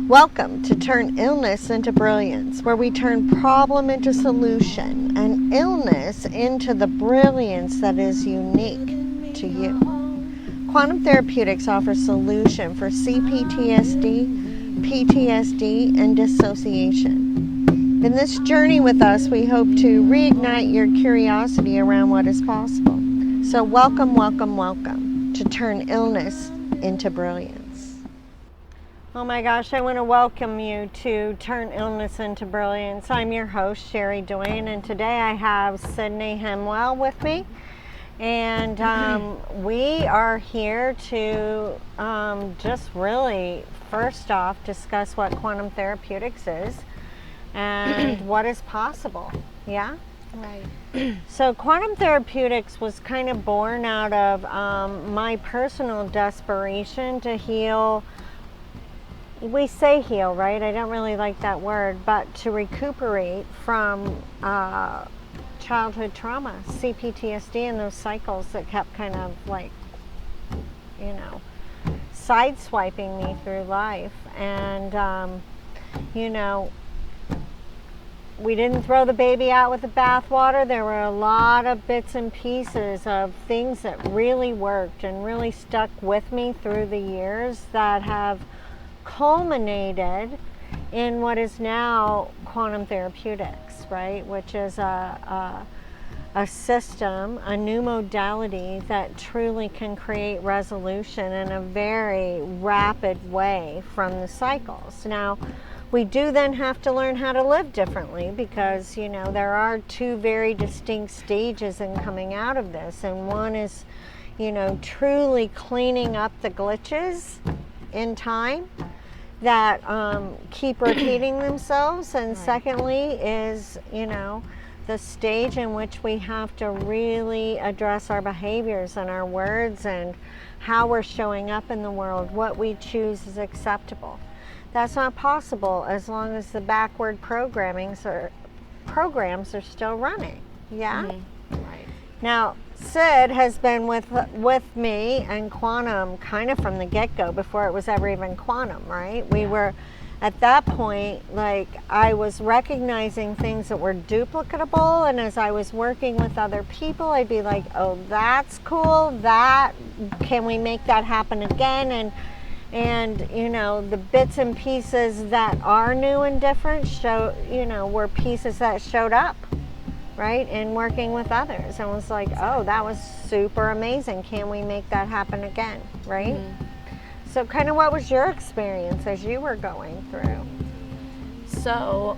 Welcome to Turn Illness into Brilliance, where we turn problem into solution and illness into the brilliance that is unique to you. Quantum Therapeutics offers solution for C-PTSD, PTSD, and dissociation. In this journey with us, we hope to reignite your curiosity around what is possible. So welcome, welcome, welcome to Turn Illness into Brilliance. Oh my gosh, I want to welcome you to Turn Illness into Brilliance. I'm your host, Cherie Doyen, and today I have Sydney Hemwell with me. And we are here to just really, first off, discuss what quantum therapeutics is and what is possible. Yeah? Right. So quantum therapeutics was kind of born out of my personal desperation to heal. We say heal, right? I don't really like that word, but to recuperate from childhood trauma, C-PTSD, and those cycles that kept kind of like, you know, sideswiping me through life. And, you know, we didn't throw the baby out with the bathwater. There were a lot of bits and pieces of things that really worked and really stuck with me through the years that have culminated in what is now quantum therapeutics, right? Which is a system, a new modality that truly can create resolution in a very rapid way from the cycles. Now, we do then have to learn how to live differently because, you know, there are two very distinct stages in coming out of this. And one is, you know, truly cleaning up the glitches in time that keep repeating themselves, and secondly is, you know, the stage in which we have to really address our behaviors and our words and how we're showing up in the world. What we choose is acceptable. That's not possible as long as the backward programs are still running. Yeah? Mm-hmm. Right. Now, Syd has been with me and quantum kind of from the get-go before it was ever even quantum, right? We were at that point, like, I was recognizing things that were duplicatable, and as I was working with other people, I'd be like, oh, that's cool, can we make that happen again? And you know, the bits and pieces that are new and different were pieces that showed up, right, in working with others, and was like, oh, that was super amazing, can we make that happen again, right? Mm-hmm. So kind of what was your experience as you were going through? So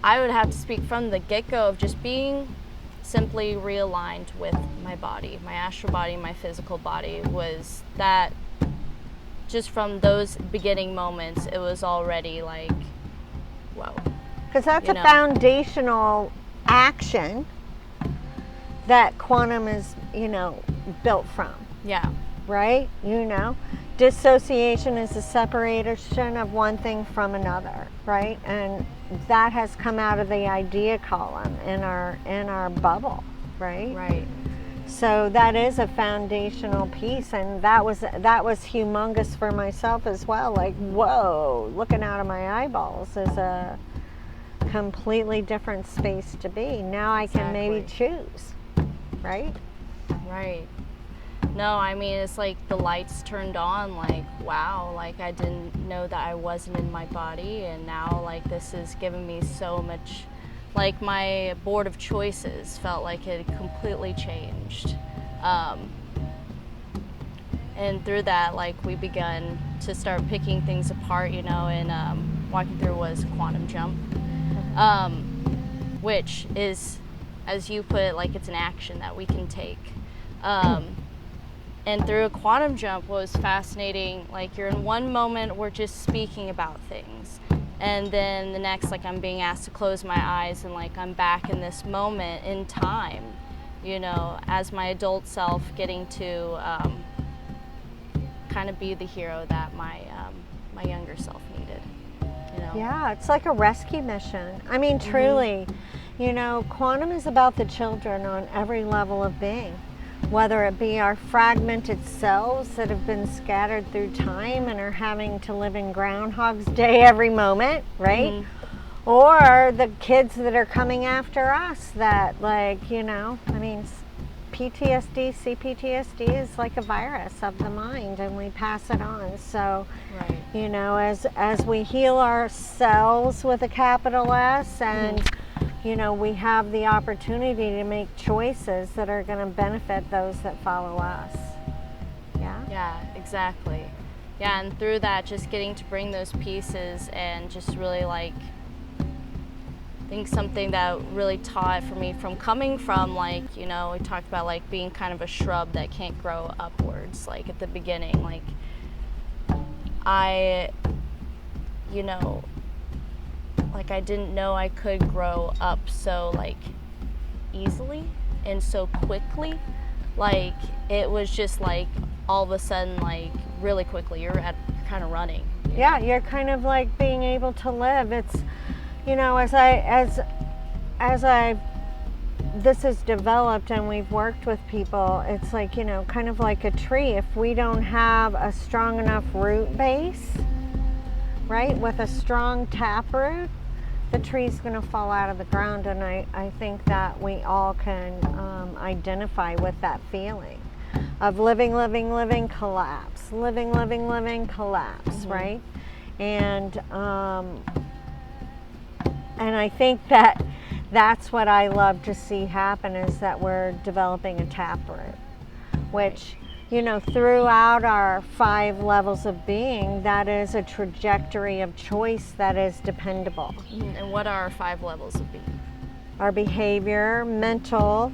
I would have to speak from the get-go of just being simply realigned with my body, my astral body, my physical body. Was that just from those beginning moments, it was already like, whoa. Because that's a foundational action that quantum is, you know, built from. Yeah. Right? You know, dissociation is the separation of one thing from another, right? And that has come out of the idea column in our bubble, right? Right. So that is a foundational piece, and that was humongous for myself as well. Like, whoa, looking out of my eyeballs is a completely different space to be. Now I can maybe choose, right? Right. No, I mean, it's like the lights turned on, like, wow, like I didn't know that I wasn't in my body, and now like this is giving me so much, like my board of choices felt like it completely changed. And through that, like we began to start picking things apart, you know, and walking through was quantum jump, which is, as you put it, like it's an action that we can take. And through a quantum jump was fascinating. Like you're in one moment, we're just speaking about things. And then the next, like I'm being asked to close my eyes and like I'm back in this moment in time, you know, as my adult self getting to kind of be the hero that my younger self needed, you know? Yeah, it's like a rescue mission. I mean, truly, you know, quantum is about the children on every level of being. whether it be our fragmented selves that have been scattered through time and are having to live in Groundhog's Day every moment, right? Mm-hmm. Or the kids that are coming after us that, like, you know, I mean, PTSD, C-PTSD is like a virus of the mind, and we pass it on. So, right. You know, as we heal ourselves with a capital S, and you know, we have the opportunity to make choices that are going to benefit those that follow us. Yeah? Yeah, exactly. Yeah, and through that, just getting to bring those pieces and just really, like, I think something that really taught for me from coming from, like, you know, we talked about, like, being kind of a shrub that can't grow upwards, like, at the beginning. Like, I, you know, like, I didn't know I could grow up so, like, easily and so quickly. Like, it was just, like, all of a sudden, like, really quickly, you're kind of running. Yeah, you're kind of like being able to live. It's, you know, as this is developed and we've worked with people, it's like, you know, kind of like a tree. If we don't have a strong enough root base, right, with a strong taproot, the tree's going to fall out of the ground. And I think that we all can identify with that feeling of living, collapse, living, collapse, mm-hmm. right? And I think that that's what I love to see happen, is that we're developing a taproot, which, you know, throughout our 5 levels of being, that is a trajectory of choice that is dependable. And what are our 5 levels of being? Our behavior, mental,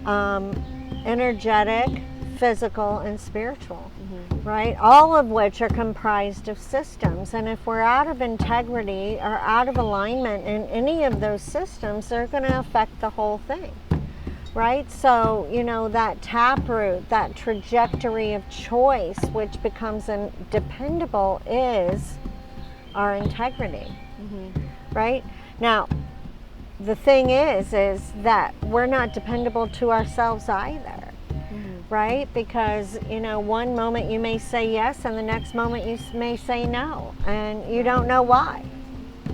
energetic, physical, and spiritual, mm-hmm. right? All of which are comprised of systems. And if we're out of integrity or out of alignment in any of those systems, they're going to affect the whole thing. Right? So, you know, that taproot, that trajectory of choice, which becomes dependable, is our integrity. Mm-hmm. Right? Now, the thing is that we're not dependable to ourselves either. Mm-hmm. Right? Because, you know, one moment you may say yes and the next moment you may say no, and you don't know why.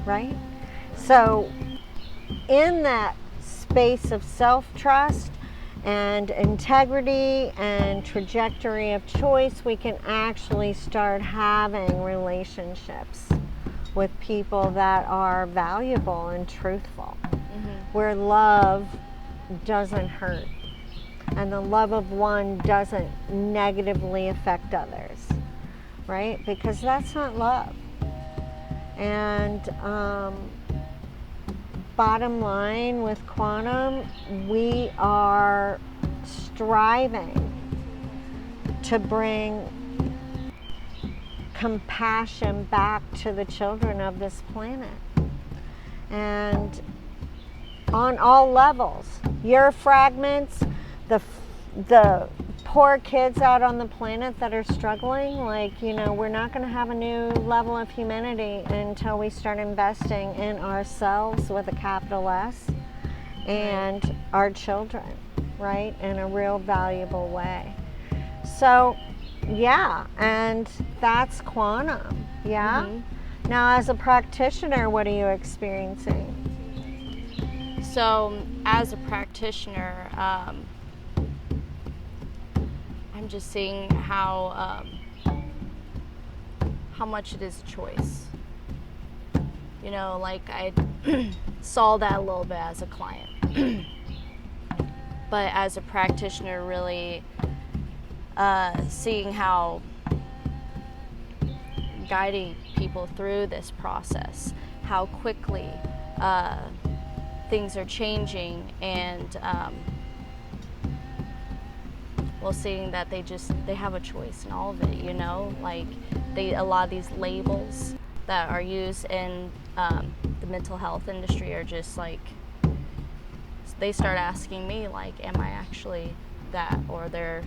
Right? So, in that space of self-trust and integrity and trajectory of choice, we can actually start having relationships with people that are valuable and truthful, mm-hmm. where love doesn't hurt and the love of one doesn't negatively affect others, right? Because that's not love. And bottom line with quantum, we are striving to bring compassion back to the children of this planet. And on all levels, your fragments, the poor kids out on the planet that are struggling, like, you know, we're not going to have a new level of humanity until we start investing in ourselves with a capital S and our children, right, in a real valuable way. So, yeah, and that's quantum, yeah? Mm-hmm. Now, as a practitioner, what are you experiencing? So, as a practitioner, I'm just seeing how much it is choice. You know, like, I saw that a little bit as a client. But as a practitioner, really seeing how guiding people through this process, how quickly things are changing, and well, seeing that they have a choice in all of it, you know, like a lot of these labels that are used in the mental health industry are just like, they start asking me, like, am I actually that? Or they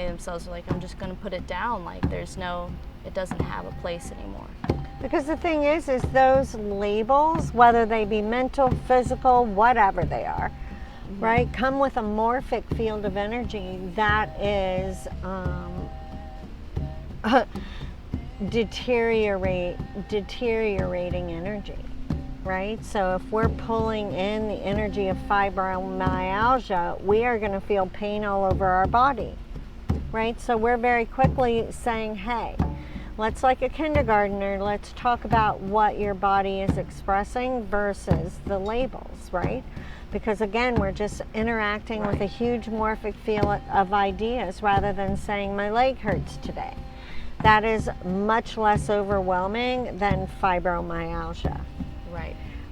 themselves are like, I'm just going to put it down, like it doesn't have a place anymore. Because the thing is those labels, whether they be mental, physical, whatever they are, right? Come with a morphic field of energy that is deteriorating energy, right? So if we're pulling in the energy of fibromyalgia, we are going to feel pain all over our body, right? So we're very quickly saying, hey, let's, like a kindergartner, let's talk about what your body is expressing versus the labels, right? Because again, we're just interacting with a huge morphic field of ideas rather than saying my leg hurts today. That is much less overwhelming than fibromyalgia.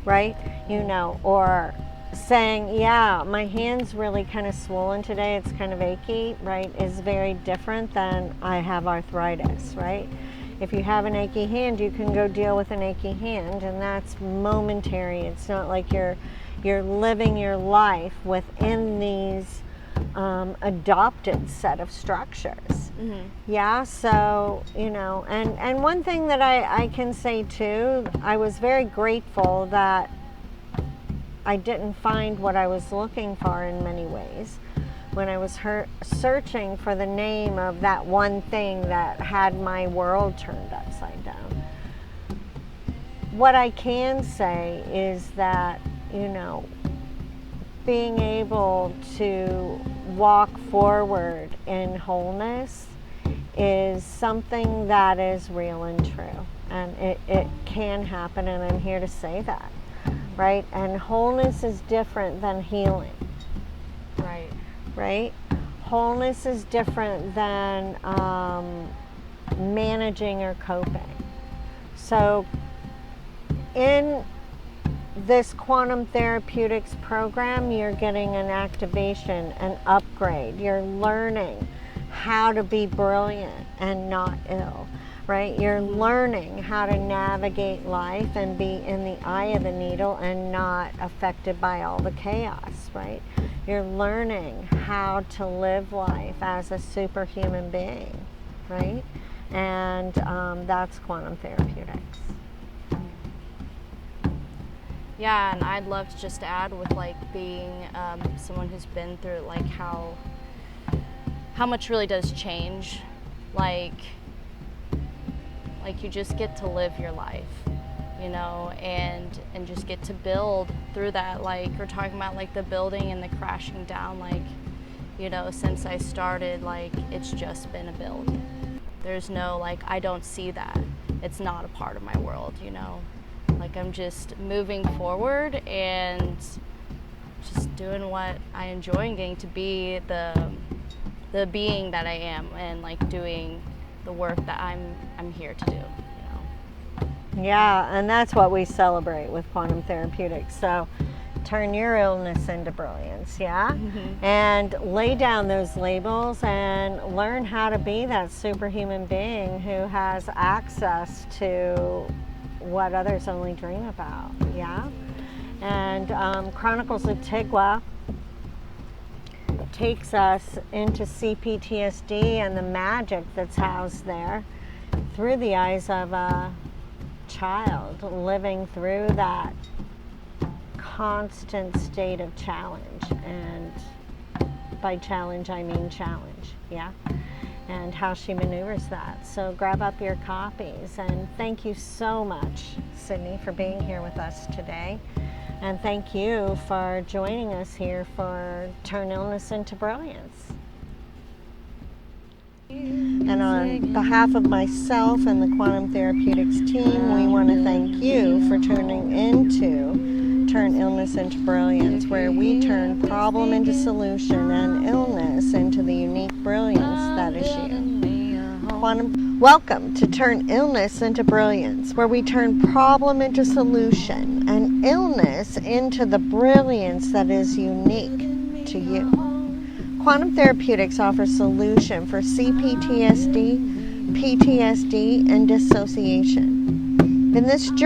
Right? You know, or saying, yeah, my hand's really kind of swollen today, it's kind of achy, right, is very different than I have arthritis, right? If you have an achy hand, you can go deal with an achy hand, and that's momentary. It's not like you're living your life within these adopted set of structures. Yeah, so, you know, and one thing that I can say too, I was very grateful that I didn't find what I was looking for in many ways when I was searching for the name of that one thing that had my world turned upside down. What I can say is that, you know, being able to walk forward in wholeness is something that is real and true, and it can happen, and I'm here to say that, right? And wholeness is different than healing, right? Wholeness is different than managing or coping. So in this quantum therapeutics program, you're getting an activation, an upgrade. You're learning how to be brilliant and not ill, right? You're learning how to navigate life and be in the eye of the needle and not affected by all the chaos, right? You're learning how to live life as a superhuman being, right? And that's quantum therapeutics. Yeah, and I'd love to just add with like being someone who's been through it, like how much really does change. Like you just get to live your life, you know, and just get to build through that. Like we're talking about like the building and the crashing down, like, you know, since I started, like it's just been a build. There's no, like, I don't see that. It's not a part of my world, you know. Like I'm just moving forward and just doing what I enjoy and getting to be the being that I am, and like doing the work that I'm here to do, you know. Yeah, and that's what we celebrate with quantum therapeutics. So turn your illness into brilliance, yeah? And lay down those labels and learn how to be that superhuman being who has access to what others only dream about, yeah? And Chronicles of Tigwa takes us into C-PTSD and the magic that's housed there through the eyes of a child living through that constant state of challenge. And by challenge, I mean challenge, yeah? And how she maneuvers that. So grab up your copies, and thank you so much, Sydney, for being here with us today. And thank you for joining us here for Turn Illness into Brilliance. And on behalf of myself and the Quantum Therapeutics team, we want to thank you for tuning into Turn Illness into Brilliance, where we turn problem into solution and illness into the unique brilliance that is you. Welcome to Turn Illness into Brilliance, where we turn problem into solution and illness into the brilliance that is unique to you. Quantum Therapeutics offers solution for C-PTSD, PTSD, and dissociation. In this journey,